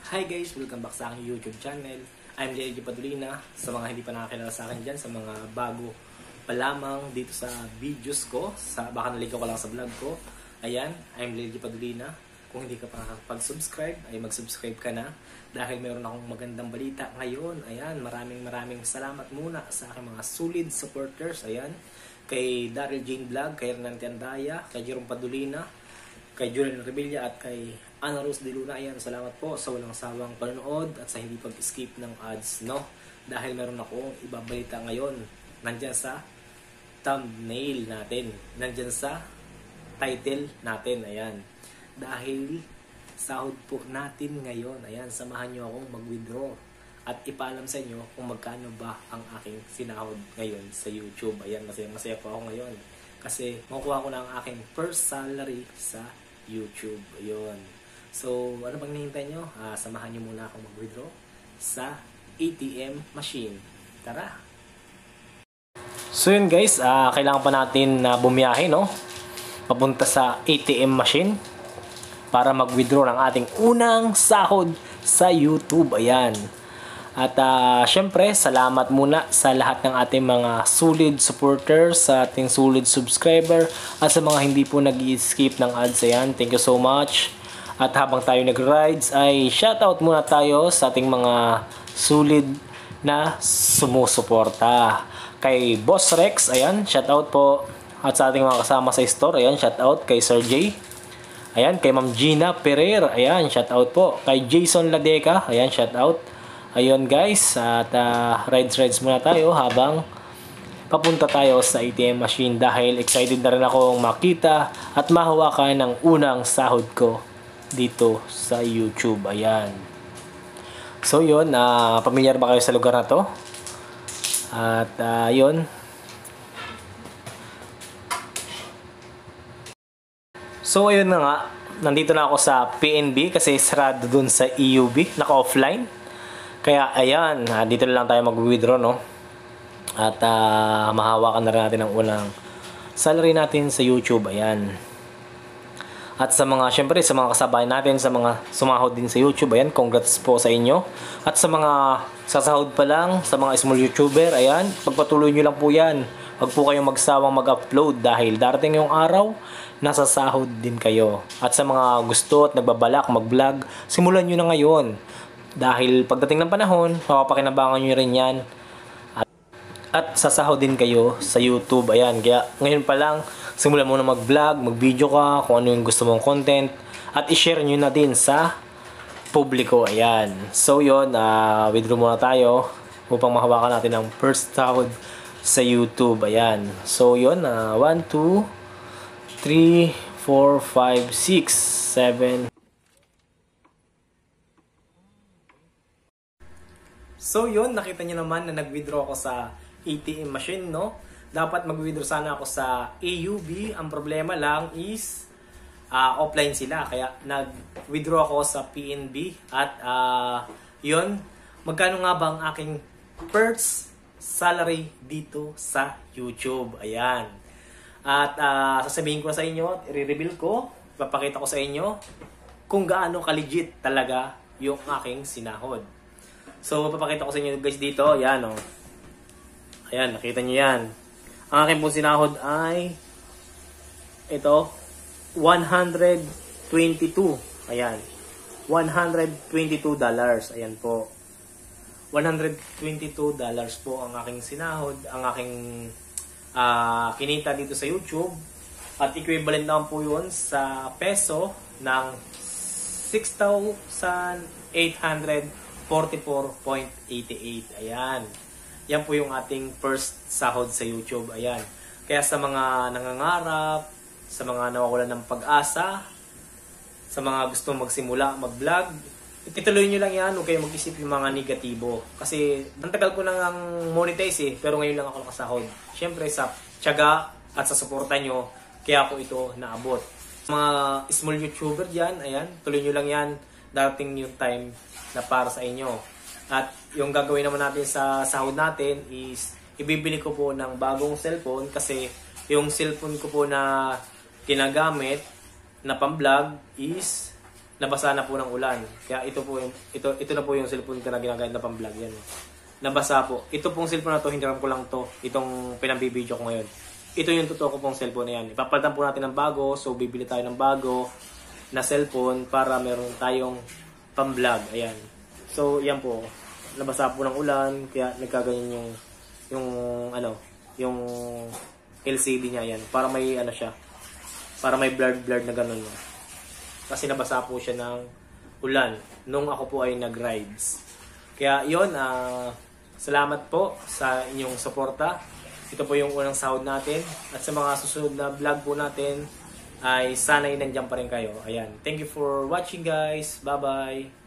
Hi guys! Welcome back sa aking YouTube channel. I'm Lelgy Padulina. Sa mga hindi pa nakakilala sa akin dyan, sa mga bago pa lamang dito sa videos ko, baka naligaw ka lang sa vlog ko. Ayan, I'm Lelgy Padulina. Kung hindi ka pa nakakapag-subscribe, ay mag-subscribe ka na. Dahil meron akong magandang balita ngayon. Ayan, maraming salamat muna sa aking mga solid supporters. Ayan, kay Daryl Jane Vlog, kay Hernan Tiandaya, kay Jerome Padulina, kay Julian Rebilla at kay Ana Rose de Luna. Ayan, salamat po sa walang sawang panonood at sa hindi pag-skip ng ads, no? Dahil meron akong ibabalita ngayon. Nandyan sa thumbnail natin. Nandyan sa title natin. Ayan. Dahil sahod po natin ngayon. Ayan, samahan nyo akong mag-withdraw at ipaalam sa inyo kung magkano ba ang aking sinahod ngayon sa YouTube. Ayan, masaya po ako ngayon. Kasi makukuha ko na ang aking first salary sa YouTube. Ayun. So, ano bang hinihintay nyo? Samahan nyo muna akong mag-withdraw sa ATM machine. Tara! So yun guys, kailangan pa natin na bumiyahe, no? Papunta sa ATM machine para mag-withdraw ng ating unang sahod sa YouTube. Ayan. At syempre, salamat muna sa lahat ng ating mga solid supporters, sa ating solid subscriber, at sa mga hindi po nag-skip ng ads. Ayan, thank you so much. At habang tayo nag-rides, ay shoutout muna tayo sa ating mga solid na sumusuporta. Kay Boss Rex, ayan, shoutout po. At sa ating mga kasama sa store, ayan, shoutout kay Sir J. Ayan, kay Ma'am Gina Pereira, ayan, shoutout po. Kay Jason Ladeca, ayan, shoutout. Ayun guys, at rides muna tayo habang papunta tayo sa ATM machine dahil excited na rin akong makita at mahawakan ng unang sahod ko dito sa YouTube. Ayan. So yun, pamilyar ba kayo sa lugar na to? At yun. So ayun na nga, nandito na ako sa PNB kasi sarado dun sa EUB, naka-offline. Kaya ayan, dito na lang tayo mag-withdraw, no? At mahawakan na rin natin ang unang salary natin sa YouTube. Ayan. At sa mga, syempre, sa mga kasabay natin, sa mga sumahod din sa YouTube, ayan, congrats po sa inyo. At sa mga sasahod pa lang, sa mga small YouTuber, ayan, pagpatuloy nyo lang po yan. Huwag po kayong magsawang mag-upload dahil darating yung araw, nasasahod din kayo. At sa mga gusto at nagbabalak mag-vlog, simulan nyo na ngayon. Dahil pagdating ng panahon, mapapakinabangan nyo rin yan. At sasahod din kayo sa YouTube. Ayan, kaya ngayon pa lang, simulan mo na mag-vlog, mag-video ka, kung ano yung gusto mong content. At i-share nyo na din sa publiko. Ayan. So yun, withdraw muna tayo upang mahawakan natin ang first sahod sa YouTube. Ayan. So yun, 1, 2, 3, 4, 5, 6, 7... So yun, nakita nyo naman na nag-withdraw ako sa ATM machine, no? Dapat mag-withdraw sana ako sa AUB. Ang problema lang is offline sila. Kaya nag-withdraw ako sa PNB. At yun, magkano nga ba ang aking first salary dito sa YouTube? Ayan. At sasabihin ko sa inyo, i-reveal ko, papakita ko sa inyo kung gaano ka-legit talaga yung aking sinahod. So, papakita ko sa inyo guys dito. Ayan, oh. Ayan, nakita nyo yan. Ang aking pong sinahod ay ito, 122. Ayan. $122. Ayan po. $122 po ang aking sinahod. Ang aking kinita dito sa YouTube. At equivalent naman po yun sa peso ng 6,844.88. Ayan. Yan po yung ating first sahod sa YouTube. Ayan. Kaya sa mga nangangarap, sa mga nawawalan ng pag-asa, sa mga gusto magsimula, mag-vlog, ituloy nyo lang yan. Huwag kayong mag-isip ng mga negatibo. Kasi ang tagal ko nang monetize pero ngayon lang ako nakasahod. Siyempre sa tiyaga at sa suporta nyo, kaya ako ito naabot. Mga small YouTuber dyan, ayan, tuloy nyo lang yan. Darating yung time na para sa inyo. At yung gagawin naman natin sa sahod natin is ibibili ko po ng bagong cellphone kasi yung cellphone ko po na ginagamit na pang-vlog is nabasa na po ng ulan. Kaya ito na po yung cellphone ko na ginagamit na pang-vlog yan. Nabasa po. Ito pong cellphone na to, hiniram ko lang to. Itong pinambibideo ko ngayon. Ito yung totoo ko pong cellphone na yan. Ipapalitan po natin ng bago. So, bibili tayo ng bago na cellphone para meron tayong pang-vlog. Ayan. So, yan po. Nabasa po ng ulan. Kaya nagkaganyan yung LCD niya yan. Para may siya. Para may blurred na ganun. Kasi nabasa po siya ng ulan nung ako po ay nag-rides. Kaya yun, salamat po sa inyong suporta. Ito po yung unang sahod natin. At sa mga susunod na vlog po natin, ay sana'y nandiyan pa rin kayo. Ayan. Thank you for watching guys. Bye-bye.